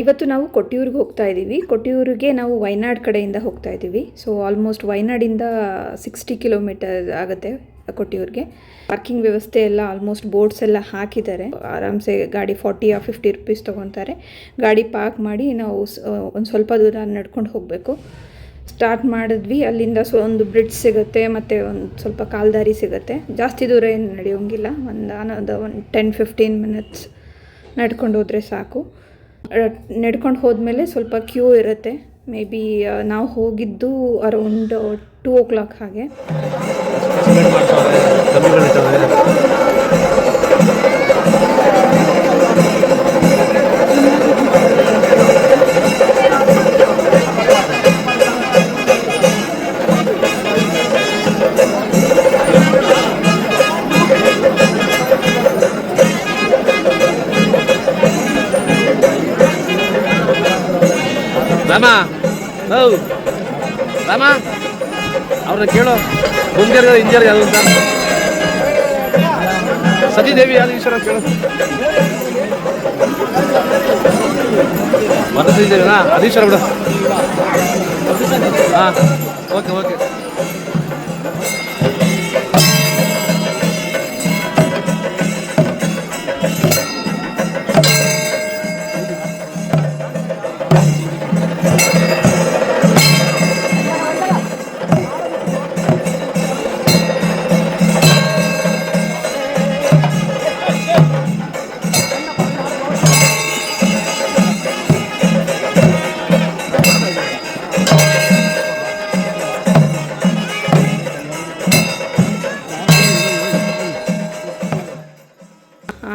ಇವತ್ತು ನಾವು ಕೊಟ್ಟಿಯೂರಿಗೆ ಹೋಗ್ತಾ ಇದ್ದೀವಿ. ಕೊಟ್ಟಿಯೂರಿಗೆ ನಾವು ವಯನಾಡ್ ಕಡೆಯಿಂದ ಹೋಗ್ತಾ ಇದ್ದೀವಿ. ಸೊ ಆಲ್ಮೋಸ್ಟ್ ವಯನಾಡಿಂದ 60 ಕಿಲೋಮೀಟರ್ ಆಗುತ್ತೆ ಕೊಟ್ಟಿಯೂರಿಗೆ. ಪಾರ್ಕಿಂಗ್ ವ್ಯವಸ್ಥೆ ಎಲ್ಲ ಆಲ್ಮೋಸ್ಟ್ ಬೋರ್ಡ್ಸ್ ಎಲ್ಲ ಹಾಕಿದ್ದಾರೆ. ಆರಾಮ್ಸೆ ಗಾಡಿ 40 or 50 ರುಪೀಸ್ ತೊಗೊತಾರೆ. ಗಾಡಿ ಪಾರ್ಕ್ ಮಾಡಿ ನಾವು ಒಂದು ಸ್ವಲ್ಪ ದೂರ ನಡ್ಕೊಂಡು ಹೋಗಬೇಕು. ಸ್ಟಾರ್ಟ್ ಮಾಡಿದ್ವಿ. ಅಲ್ಲಿಂದ ಒಂದು ಬ್ರಿಡ್ಜ್ ಸಿಗುತ್ತೆ ಮತ್ತು ಒಂದು ಸ್ವಲ್ಪ ಕಾಲ್ದಾರಿ ಸಿಗುತ್ತೆ. ಜಾಸ್ತಿ ದೂರ ಏನು ನಡೆಯೋಂಗಿಲ್ಲ. ಒಂದು 10-15 ಮಿನಿಟ್ಸ್ ನಡ್ಕೊಂಡು ಹೋದರೆ ಸಾಕು. ನಡ್ಕೊಂಡು ಹೋದ್ಮೇಲೆ ಸ್ವಲ್ಪ ಕ್ಯೂ ಇರುತ್ತೆ. ಮೇ ಬಿ ನಾವು ಹೋಗಿದ್ದು ಅರೌಂಡ್ 2 o'clock ಹಾಗೆ. ರಾಮ ರಾಮ ಅವ್ರನ್ನ ಕೇಳು. ಗುಂಜರ್ಗ ಇಂಜರ್ ಯಾವುದು ಅಂತ ಸತೀದೇವಿ ಯಾವುದು ಈಶ್ವರ ಕೇಳು. ಸತೀದೇವಿನಾ ಅದು ಈಶ್ವರ ಬಿಡು. ಹಾಂ ಓಕೆ ಓಕೆ.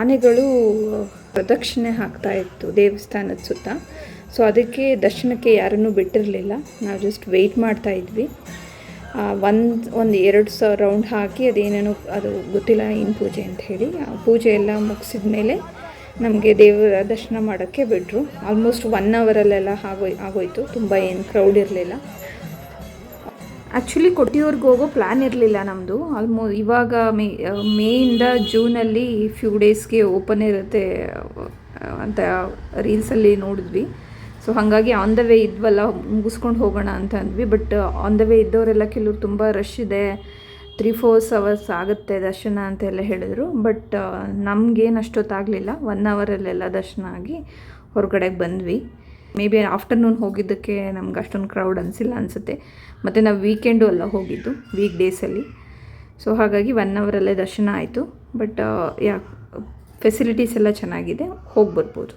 ಆನೆಗಳು ಪ್ರದಕ್ಷಿಣೆ ಹಾಕ್ತಾ ಇತ್ತು ದೇವಸ್ಥಾನದ ಸುತ್ತ. ಸೊ ಅದಕ್ಕೆ ದರ್ಶನಕ್ಕೆ ಯಾರನ್ನೂ ಬಿಟ್ಟಿರಲಿಲ್ಲ. ನಾವು ಜಸ್ಟ್ ವೆಯ್ಟ್ ಮಾಡ್ತಾ ಇದ್ವಿ. ಒಂದು 2 ರೌಂಡ್ ಹಾಕಿ ಅದೇನೇನೋ ಅದು ಗೊತ್ತಿಲ್ಲ ಏನು ಪೂಜೆ ಅಂತ ಹೇಳಿ ಆ ಪೂಜೆ ಎಲ್ಲ ಮುಗಿಸಿದ ಮೇಲೆ ನಮಗೆ ದೇವರ ದರ್ಶನ ಮಾಡೋಕ್ಕೆ ಬಿಟ್ಟರು. ಆಲ್ಮೋಸ್ಟ್ 1 ಅವರಲ್ಲೆಲ್ಲ ಆಗೋಯ್ತು. ತುಂಬ ಏನು ಕ್ರೌಡ್ ಇರಲಿಲ್ಲ. ಆ್ಯಕ್ಚುಲಿ ಕೊಟ್ಟಿಯೂರ್ಗೆ ಹೋಗೋ ಪ್ಲ್ಯಾನ್ ಇರಲಿಲ್ಲ ನಮ್ಮದು. ಇವಾಗ ಮೇಯಿಂದ ಜೂನಲ್ಲಿ ಫ್ಯೂ ಡೇಸ್ಗೆ ಓಪನ್ ಇರುತ್ತೆ ಅಂತ ರೀಲ್ಸಲ್ಲಿ ನೋಡಿದ್ವಿ. ಸೊ ಹಾಗಾಗಿ ಆನ್ ದ ವೇ ಇದ್ವಲ್ಲ, ಮುಗಿಸ್ಕೊಂಡು ಹೋಗೋಣ ಅಂತ ಅಂದ್ವಿ. ಬಟ್ ಆನ್ ದ ವೇ ಇದ್ದವರೆಲ್ಲ ಕೆಲವ್ರು ತುಂಬ ರಶ್ ಇದೆ, 3-4 hours ಆಗುತ್ತೆ ದರ್ಶನ ಅಂತೆಲ್ಲ ಹೇಳಿದ್ರು. ಬಟ್ ನಮಗೇನು ಅಷ್ಟೊತ್ತಾಗಲಿಲ್ಲ. 1 ಅವರಲ್ಲೆಲ್ಲ ದರ್ಶನ ಆಗಿ ಹೊರಗಡೆಗೆ ಬಂದ್ವಿ. ಮೇ ಬಿ ಆಫ್ಟರ್ನೂನ್ ಹೋಗಿದ್ದಕ್ಕೆ ನಮ್ಗೆ ಅಷ್ಟೊಂದು ಕ್ರೌಡ್ ಅನಿಸಿಲ್ಲ ಅನಿಸುತ್ತೆ. ಮತ್ತು ನಾವು ವೀಕೆಂಡು ಎಲ್ಲ ಹೋಗಿದ್ದು, ವೀಕ್ ಡೇಸಲ್ಲಿ. ಸೊ ಹಾಗಾಗಿ 1 ಅವರಲ್ಲೇ ದರ್ಶನ ಆಯಿತು. ಬಟ್ ಫೆಸಿಲಿಟೀಸ್ ಎಲ್ಲ ಚೆನ್ನಾಗಿದೆ, ಹೋಗಿ ಬರ್ಬೋದು.